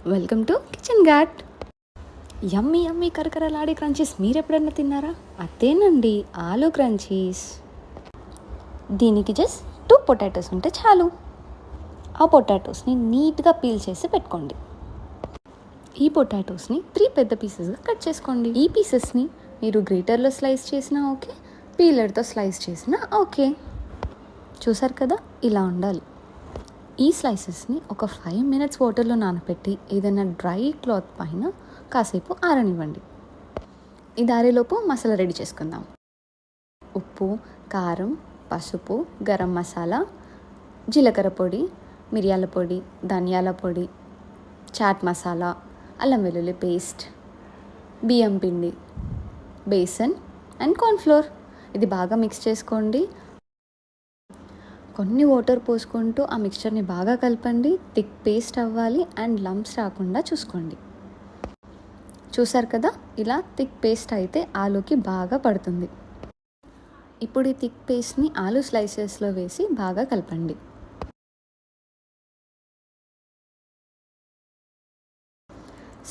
Welcome to kitchen got. Yummy yummy కరకరలాడే crunchies మీరు ఎప్పుడైనా తిన్నారా? అదేనండి ఆలూ క్రంచీస్. దీనికి జస్ట్ 2 పొటాటోస్ ఉంటే చాలు. ఆ పొటాటోస్ని నీట్గా పీల్ చేసి పెట్టుకోండి. ఈ పొటాటోస్ని 3 పెద్ద పీసెస్గా కట్ చేసుకోండి. ఈ పీసెస్ని మీరు గ్రేటర్లో స్లైస్ చేసినా ఓకే, పీలర్తో స్లైస్ చేసినా ఓకే. చూసారు కదా, ఇలా ఉండాలి. ఈ స్లైసెస్ని ఒక 5 minutes వాటర్లో నానబెట్టి ఏదైనా డ్రై క్లాత్ పైన కాసేపు ఆరనివ్వండి. ఇది ఆరేలోపు మసాలా రెడీ చేసుకుందాం. ఉప్పు, కారం, పసుపు, గరం మసాలా, జీలకర్ర పొడి, మిరియాల పొడి, ధనియాల పొడి, చాట్ మసాలా, అల్లం వెల్లుల్లి పేస్ట్, బియ్యం పిండి, బేసన్ అండ్ కార్న్ఫ్లోర్. ఇది బాగా మిక్స్ చేసుకోండి. కొన్ని వాటర్ పోసుకుంటూ ఆ మిక్చర్ని బాగా కలపండి. థిక్ పేస్ట్ అవ్వాలి అండ్ లంప్స్ రాకుండా చూసుకోండి. చూసారు కదా, ఇలా థిక్ పేస్ట్ అయితే ఆలూకి బాగా పడుతుంది. ఇప్పుడు ఈ థిక్ పేస్ట్ని ఆలూ స్లైసెస్లో వేసి బాగా కలపండి.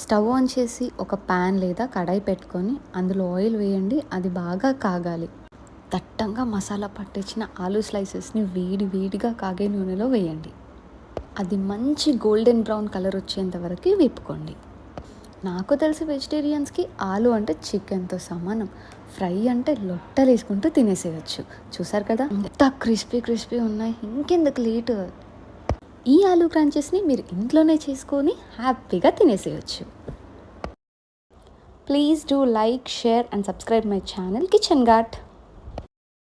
స్టవ్ ఆన్ చేసి ఒక ప్యాన్ లేదా కడాయి పెట్టుకొని అందులో ఆయిల్ వేయండి. అది బాగా కాగాలి. దట్టంగా మసాలా పట్టించిన ఆలూ స్లైసెస్ని వేడిగా కాగే నూనెలో వేయండి. అది మంచి గోల్డెన్ బ్రౌన్ కలర్ వచ్చేంత వరకు వేపుకోండి. నాకు తెలిసి వెజిటేరియన్స్కి ఆలు అంటే చికెన్తో సమానం. ఫ్రై అంటే లొట్టలు వేసుకుంటూ తినేసేయచ్చు. చూసారు కదా, ఎంత క్రిస్పీ ఉన్నాయి. ఇంకెందుకు లేటు. ఈ ఆలూ క్రంచెస్ని మీరు ఇంట్లోనే చేసుకొని హ్యాపీగా తినేసేయచ్చు. Please do like, share and subscribe my channel kitchen got.